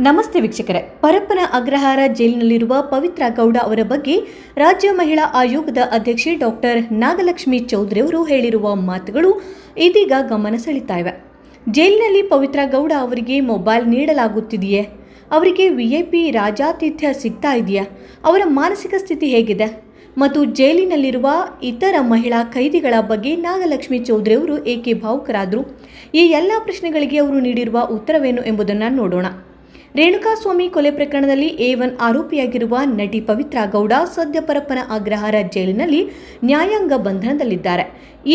ನಮಸ್ತೆ ವೀಕ್ಷಕರೇ. ಪರಪ್ಪನ ಅಗ್ರಹಾರ ಜೈಲಿನಲ್ಲಿರುವ ಪವಿತ್ರ ಗೌಡ ಅವರ ಬಗ್ಗೆ ರಾಜ್ಯ ಮಹಿಳಾ ಆಯೋಗದ ಅಧ್ಯಕ್ಷೆ ಡಾಕ್ಟರ್ ನಾಗಲಕ್ಷ್ಮಿ ಚೌಧರಿ ಅವರು ಹೇಳಿರುವ ಮಾತುಗಳು ಇದೀಗ ಗಮನ ಸೆಳೀತಾ ಇವೆ. ಜೈಲಿನಲ್ಲಿ ಪವಿತ್ರ ಗೌಡ ಅವರಿಗೆ ಮೊಬೈಲ್ ನೀಡಲಾಗುತ್ತಿದೆಯೇ? ಅವರಿಗೆ ವಿಐಪಿ ರಾಜಾತಿಥ್ಯ ಸಿಗ್ತಾ ಇದೆಯಾ? ಅವರ ಮಾನಸಿಕ ಸ್ಥಿತಿ ಹೇಗಿದೆ? ಮತ್ತು ಜೈಲಿನಲ್ಲಿರುವ ಇತರ ಮಹಿಳಾ ಖೈದಿಗಳ ಬಗ್ಗೆ ನಾಗಲಕ್ಷ್ಮಿ ಚೌಧರಿ ಅವರು ಏಕೆ ಭಾವುಕರಾದರು? ಈ ಎಲ್ಲ ಪ್ರಶ್ನೆಗಳಿಗೆ ಅವರು ನೀಡಿರುವ ಉತ್ತರವೇನು ಎಂಬುದನ್ನು ನೋಡೋಣ. ರೇಣುಕಾಸ್ವಾಮಿ ಕೊಲೆ ಪ್ರಕರಣದಲ್ಲಿ A1 ಆರೋಪಿಯಾಗಿರುವ ನಟಿ ಪವಿತ್ರ ಗೌಡ ಸದ್ಯ ಪರಪ್ಪನ ಅಗ್ರಹಾರ ಜೈಲಿನಲ್ಲಿ ನ್ಯಾಯಾಂಗ ಬಂಧನದಲ್ಲಿದ್ದಾರೆ.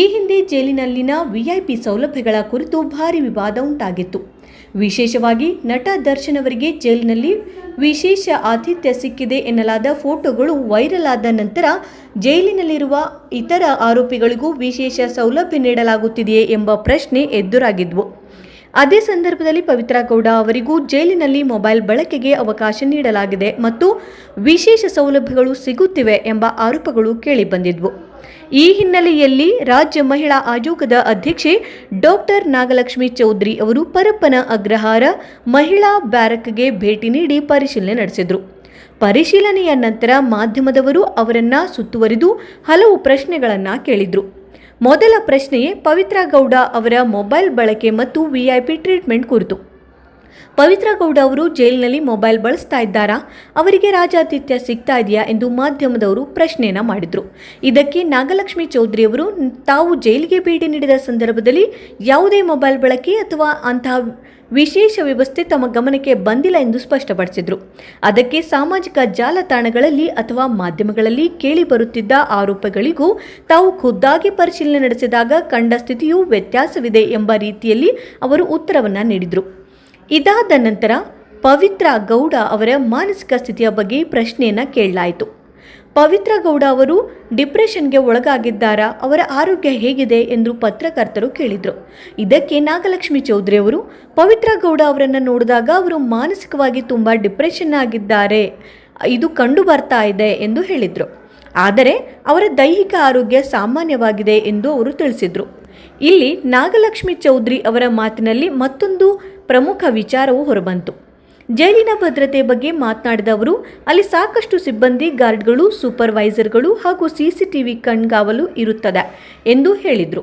ಈ ಹಿಂದೆ ಜೈಲಿನಲ್ಲಿನ ವಿಐಪಿ ಸೌಲಭ್ಯಗಳ ಕುರಿತು ಭಾರಿ ವಿವಾದ ಉಂಟಾಗಿತ್ತು. ವಿಶೇಷವಾಗಿ ನಟ ದರ್ಶನ್ ಅವರಿಗೆ ಜೈಲಿನಲ್ಲಿ ವಿಶೇಷ ಆತಿಥ್ಯ ಸಿಕ್ಕಿದೆ ಎನ್ನಲಾದ ಫೋಟೋಗಳು ವೈರಲ್ ಆದ ನಂತರ ಜೈಲಿನಲ್ಲಿರುವ ಇತರ ಆರೋಪಿಗಳಿಗೂ ವಿಶೇಷ ಸೌಲಭ್ಯ ನೀಡಲಾಗುತ್ತಿದೆಯೇ ಎಂಬ ಪ್ರಶ್ನೆ ಎದುರಾಗಿದ್ವು. ಅದೇ ಸಂದರ್ಭದಲ್ಲಿ ಪವಿತ್ರ ಗೌಡ ಅವರಿಗೂ ಜೈಲಿನಲ್ಲಿ ಮೊಬೈಲ್ ಬಳಕೆಗೆ ಅವಕಾಶ ನೀಡಲಾಗಿದೆ ಮತ್ತು ವಿಶೇಷ ಸೌಲಭ್ಯಗಳು ಸಿಗುತ್ತಿವೆ ಎಂಬ ಆರೋಪಗಳು ಕೇಳಿಬಂದಿದ್ವು. ಈ ಹಿನ್ನೆಲೆಯಲ್ಲಿ ರಾಜ್ಯ ಮಹಿಳಾ ಆಯೋಗದ ಅಧ್ಯಕ್ಷೆ ಡಾಕ್ಟರ್ ನಾಗಲಕ್ಷ್ಮಿ ಚೌಧರಿ ಅವರು ಪರಪ್ಪನ ಅಗ್ರಹಾರ ಮಹಿಳಾ ಬ್ಯಾರಕ್ಗೆ ಭೇಟಿ ನೀಡಿ ಪರಿಶೀಲನೆ ನಡೆಸಿದರು. ಪರಿಶೀಲನೆಯ ನಂತರ ಮಾಧ್ಯಮದವರು ಅವರನ್ನು ಸುತ್ತುವರಿದು ಹಲವು ಪ್ರಶ್ನೆಗಳನ್ನು ಕೇಳಿದರು. ಮೊದಲ ಪ್ರಶ್ನೆಯೇ ಪವಿತ್ರ ಗೌಡ ಅವರ ಮೊಬೈಲ್ ಬಳಕೆ ಮತ್ತು ವಿಐಪಿ ಟ್ರೀಟ್ಮೆಂಟ್ ಕುರಿತು. ಪವಿತ್ರ ಗೌಡ ಅವರು ಜೈಲಿನಲ್ಲಿ ಮೊಬೈಲ್ ಬಳಸ್ತಾ ಇದ್ದಾರಾ? ಅವರಿಗೆ ರಾಜಾತಿಥ್ಯ ಸಿಗ್ತಾ ಇದೆಯಾ ಎಂದು ಮಾಧ್ಯಮದವರು ಪ್ರಶ್ನೆಯನ್ನು ಮಾಡಿದರು. ಇದಕ್ಕೆ ನಾಗಲಕ್ಷ್ಮಿ ಚೌಧರಿ ಅವರು ತಾವು ಜೈಲಿಗೆ ಭೇಟಿ ನೀಡಿದ ಸಂದರ್ಭದಲ್ಲಿ ಯಾವುದೇ ಮೊಬೈಲ್ ಬಳಕೆ ಅಥವಾ ಅಂತಹ ವಿಶೇಷ ವ್ಯವಸ್ಥೆ ತಮ್ಮ ಗಮನಕ್ಕೆ ಬಂದಿಲ್ಲ ಎಂದು ಸ್ಪಷ್ಟಪಡಿಸಿದರು. ಅದಕ್ಕೆ ಸಾಮಾಜಿಕ ಜಾಲತಾಣಗಳಲ್ಲಿ ಅಥವಾ ಮಾಧ್ಯಮಗಳಲ್ಲಿ ಕೇಳಿಬರುತ್ತಿದ್ದ ಆರೋಪಗಳಿಗೂ ತಾವು ಖುದ್ದಾಗಿ ಪರಿಶೀಲನೆ ನಡೆಸಿದಾಗ ಕಂಡ ಸ್ಥಿತಿಯು ವ್ಯತ್ಯಾಸವಿದೆ ಎಂಬ ರೀತಿಯಲ್ಲಿ ಅವರು ಉತ್ತರವನ್ನು ನೀಡಿದರು. ಇದಾದ ನಂತರ ಪವಿತ್ರ ಗೌಡ ಅವರ ಮಾನಸಿಕ ಸ್ಥಿತಿಯ ಬಗ್ಗೆ ಪ್ರಶ್ನೆಯನ್ನು ಕೇಳಲಾಯಿತು. ಪವಿತ್ರ ಗೌಡ ಅವರು ಡಿಪ್ರೆಷನ್ಗೆ ಒಳಗಾಗಿದ್ದಾರಾ? ಅವರ ಆರೋಗ್ಯ ಹೇಗಿದೆ ಎಂದು ಪತ್ರಕರ್ತರು ಕೇಳಿದರು. ಇದಕ್ಕೆ ನಾಗಲಕ್ಷ್ಮಿ ಚೌಧರಿ ಅವರು ಪವಿತ್ರ ಗೌಡ ಅವರನ್ನು ನೋಡಿದಾಗ ಅವರು ಮಾನಸಿಕವಾಗಿ ತುಂಬ ಡಿಪ್ರೆಷನ್ ಆಗಿದ್ದಾರೆ, ಇದು ಕಂಡು ಬರ್ತಾ ಇದೆ ಎಂದು ಹೇಳಿದರು. ಆದರೆ ಅವರ ದೈಹಿಕ ಆರೋಗ್ಯ ಸಾಮಾನ್ಯವಾಗಿದೆ ಎಂದು ಅವರು ತಿಳಿಸಿದರು. ಇಲ್ಲಿ ನಾಗಲಕ್ಷ್ಮಿ ಚೌಧರಿ ಅವರ ಮಾತಿನಲ್ಲಿ ಮತ್ತೊಂದು ಪ್ರಮುಖ ವಿಚಾರವು ಹೊರಬಂತು. ಜೈಲಿನ ಭದ್ರತೆ ಬಗ್ಗೆ ಮಾತನಾಡಿದ ಅವರು ಅಲ್ಲಿ ಸಾಕಷ್ಟು ಸಿಬ್ಬಂದಿ, ಗಾರ್ಡ್ಗಳು, ಸೂಪರ್ವೈಸರ್ಗಳು ಹಾಗೂ CCTV ಕಣ್ಗಾವಲು ಇರುತ್ತದೆ ಎಂದು ಹೇಳಿದರು.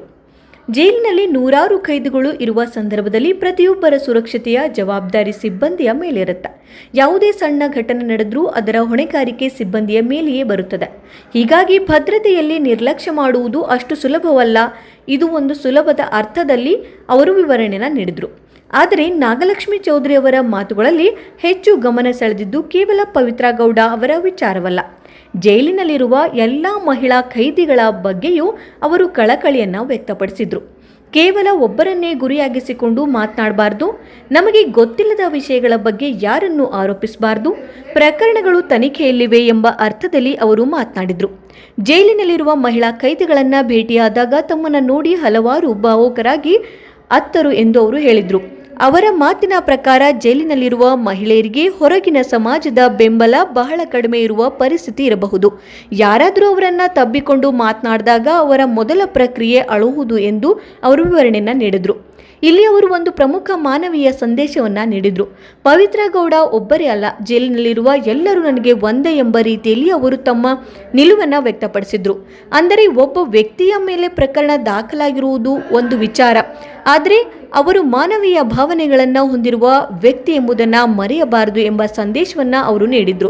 ಜೈಲಿನಲ್ಲಿ ನೂರಾರು ಖೈದಿಗಳು ಇರುವ ಸಂದರ್ಭದಲ್ಲಿ ಪ್ರತಿಯೊಬ್ಬರ ಸುರಕ್ಷತೆಯ ಜವಾಬ್ದಾರಿ ಸಿಬ್ಬಂದಿಯ ಮೇಲಿರುತ್ತೆ. ಯಾವುದೇ ಸಣ್ಣ ಘಟನೆ ನಡೆದರೂ ಅದರ ಹೊಣೆಗಾರಿಕೆ ಸಿಬ್ಬಂದಿಯ ಮೇಲೆಯೇ ಬರುತ್ತದೆ. ಹೀಗಾಗಿ ಭದ್ರತೆಯಲ್ಲಿ ನಿರ್ಲಕ್ಷ್ಯ ಮಾಡುವುದು ಅಷ್ಟು ಸುಲಭವಲ್ಲ. ಇದು ಒಂದು ಸುಲಭದ ಅರ್ಥದಲ್ಲಿ ಅವರು ವಿವರಣೆಯನ್ನು ನೀಡಿದರು. ಆದರೆ ನಾಗಲಕ್ಷ್ಮಿ ಚೌಧರಿ ಅವರ ಮಾತುಗಳಲ್ಲಿ ಹೆಚ್ಚು ಗಮನ ಸೆಳೆದಿದ್ದು ಕೇವಲ ಪವಿತ್ರ ಗೌಡ ಅವರ ವಿಚಾರವಲ್ಲ, ಜೈಲಿನಲ್ಲಿರುವ ಎಲ್ಲ ಮಹಿಳಾ ಖೈದಿಗಳ ಬಗ್ಗೆಯೂ ಅವರು ಕಳಕಳಿಯನ್ನು ವ್ಯಕ್ತಪಡಿಸಿದರು. ಕೇವಲ ಒಬ್ಬರನ್ನೇ ಗುರಿಯಾಗಿಸಿಕೊಂಡು ಮಾತನಾಡಬಾರ್ದು, ನಮಗೆ ಗೊತ್ತಿಲ್ಲದ ವಿಷಯಗಳ ಬಗ್ಗೆ ಯಾರನ್ನೂ ಆರೋಪಿಸಬಾರ್ದು, ಪ್ರಕರಣಗಳು ತನಿಖೆಯಲ್ಲಿವೆ ಎಂಬ ಅರ್ಥದಲ್ಲಿ ಅವರು ಮಾತನಾಡಿದರು. ಜೈಲಿನಲ್ಲಿರುವ ಮಹಿಳಾ ಖೈದಿಗಳನ್ನು ಭೇಟಿಯಾದಾಗ ತಮ್ಮನ್ನು ನೋಡಿ ಹಲವಾರು ಭಾವುಕರಾಗಿ ಅತ್ತರು ಎಂದು ಅವರು ಹೇಳಿದರು. ಅವರ ಮಾತಿನ ಪ್ರಕಾರ ಜೈಲಿನಲ್ಲಿರುವ ಮಹಿಳೆಯರಿಗೆ ಹೊರಗಿನ ಸಮಾಜದ ಬೆಂಬಲ ಬಹಳ ಕಡಿಮೆ ಇರುವ ಪರಿಸ್ಥಿತಿ ಇರಬಹುದು. ಯಾರಾದರೂ ಅವರನ್ನು ತಬ್ಬಿಕೊಂಡು ಮಾತನಾಡಿದಾಗ ಅವರ ಮೊದಲ ಪ್ರಕ್ರಿಯೆ ಅಳುವುದು ಎಂದು ಅವರು ವಿವರಣೆಯನ್ನು ನೀಡಿದರು. ಇಲ್ಲಿ ಅವರು ಒಂದು ಪ್ರಮುಖ ಮಾನವೀಯ ಸಂದೇಶವನ್ನು ನೀಡಿದರು. ಪವಿತ್ರ ಗೌಡ ಒಬ್ಬರೇ ಅಲ್ಲ, ಜೈಲಿನಲ್ಲಿರುವ ಎಲ್ಲರೂ ನನಗೆ ಒಂದೇ ಎಂಬ ರೀತಿಯಲ್ಲಿ ಅವರು ತಮ್ಮ ನಿಲುವನ್ನು ವ್ಯಕ್ತಪಡಿಸಿದರು. ಅಂದರೆ ಒಬ್ಬ ವ್ಯಕ್ತಿಯ ಮೇಲೆ ಪ್ರಕರಣ ದಾಖಲಾಗಿರುವುದು ಒಂದು ವಿಚಾರ, ಆದರೆ ಅವರು ಮಾನವೀಯ ಭಾವನೆಗಳನ್ನು ಹೊಂದಿರುವ ವ್ಯಕ್ತಿ ಎಂಬುದನ್ನು ಮರೆಯಬಾರದು ಎಂಬ ಸಂದೇಶವನ್ನು ಅವರು ನೀಡಿದರು.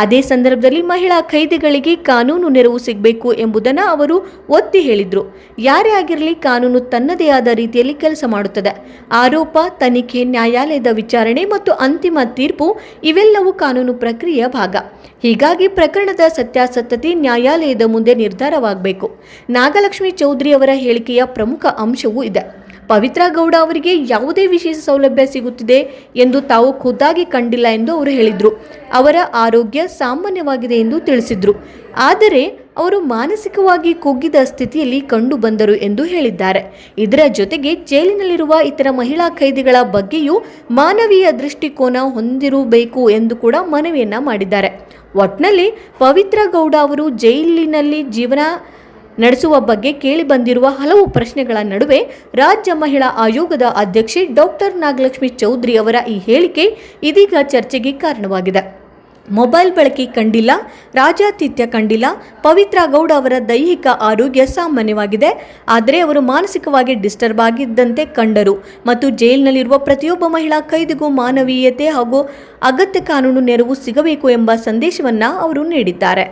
ಅದೇ ಸಂದರ್ಭದಲ್ಲಿ ಮಹಿಳಾ ಖೈದಿಗಳಿಗೆ ಕಾನೂನು ನೆರವು ಸಿಗಬೇಕು ಎಂಬುದನ್ನು ಅವರು ಒತ್ತಿ ಹೇಳಿದರು. ಯಾರೇ ಆಗಿರಲಿ ಕಾನೂನು ತನ್ನದೇ ಆದ ರೀತಿಯಲ್ಲಿ ಕೆಲಸ ಮಾಡುತ್ತದೆ. ಆರೋಪ, ತನಿಖೆ, ನ್ಯಾಯಾಲಯದ ವಿಚಾರಣೆ ಮತ್ತು ಅಂತಿಮ ತೀರ್ಪು ಇವೆಲ್ಲವೂ ಕಾನೂನು ಪ್ರಕ್ರಿಯೆಯ ಭಾಗ. ಹೀಗಾಗಿ ಪ್ರಕರಣದ ಸತ್ಯಾಸತ್ಯತೆ ನ್ಯಾಯಾಲಯದ ಮುಂದೆ ನಿರ್ಧಾರವಾಗಬೇಕು. ನಾಗಲಕ್ಷ್ಮಿ ಚೌಧರಿ ಅವರ ಹೇಳಿಕೆಯ ಪ್ರಮುಖ ಅಂಶವೂ ಇದೆ. ಪವಿತ್ರ ಗೌಡ ಅವರಿಗೆ ಯಾವುದೇ ವಿಶೇಷ ಸೌಲಭ್ಯ ಸಿಗುತ್ತಿದೆ ಎಂದು ತಾವು ಖುದ್ದಾಗಿ ಕಂಡಿಲ್ಲ ಎಂದು ಅವರು ಹೇಳಿದರು. ಅವರ ಆರೋಗ್ಯ ಸಾಮಾನ್ಯವಾಗಿದೆ ಎಂದು ತಿಳಿಸಿದರು. ಆದರೆ ಅವರು ಮಾನಸಿಕವಾಗಿ ಕುಗ್ಗಿದ ಸ್ಥಿತಿಯಲ್ಲಿ ಕಂಡು ಬಂದರು ಎಂದು ಹೇಳಿದ್ದಾರೆ. ಇದರ ಜೊತೆಗೆ ಜೈಲಿನಲ್ಲಿರುವ ಇತರ ಮಹಿಳಾ ಖೈದಿಗಳ ಬಗ್ಗೆಯೂ ಮಾನವೀಯ ದೃಷ್ಟಿಕೋನ ಹೊಂದಿರಬೇಕು ಎಂದು ಕೂಡ ಮನವಿಯನ್ನ ಮಾಡಿದ್ದಾರೆ. ಒಟ್ನಲ್ಲಿ ಪವಿತ್ರ ಗೌಡ ಅವರು ಜೈಲಿನಲ್ಲಿ ಜೀವನ ನಡೆಸುವ ಬಗ್ಗೆ ಕೇಳಿಬಂದಿರುವ ಹಲವು ಪ್ರಶ್ನೆಗಳ ನಡುವೆ ರಾಜ್ಯ ಮಹಿಳಾ ಆಯೋಗದ ಅಧ್ಯಕ್ಷೆ ಡಾಕ್ಟರ್ ನಾಗಲಕ್ಷ್ಮಿ ಚೌಧರಿ ಅವರ ಈ ಹೇಳಿಕೆ ಇದೀಗ ಚರ್ಚೆಗೆ ಕಾರಣವಾಗಿದೆ. ಮೊಬೈಲ್ ಬಳಕೆ ಕಂಡಿಲ್ಲ, ರಾಜಾತಿಥ್ಯ ಕಂಡಿಲ್ಲ. ಪವಿತ್ರ ಗೌಡ ಅವರ ದೈಹಿಕ ಆರೋಗ್ಯ ಸಾಮಾನ್ಯವಾಗಿದೆ, ಆದರೆ ಅವರು ಮಾನಸಿಕವಾಗಿ ಡಿಸ್ಟರ್ಬ್ ಆಗಿದ್ದಂತೆ ಕಂಡರು ಮತ್ತು ಜೈಲಿನಲ್ಲಿರುವ ಪ್ರತಿಯೊಬ್ಬ ಮಹಿಳಾ ಕೈದಿಗೂ ಮಾನವೀಯತೆ ಹಾಗೂ ಅಗತ್ಯ ಕಾನೂನು ನೆರವು ಸಿಗಬೇಕು ಎಂಬ ಸಂದೇಶವನ್ನು ಅವರು ನೀಡಿದ್ದಾರೆ.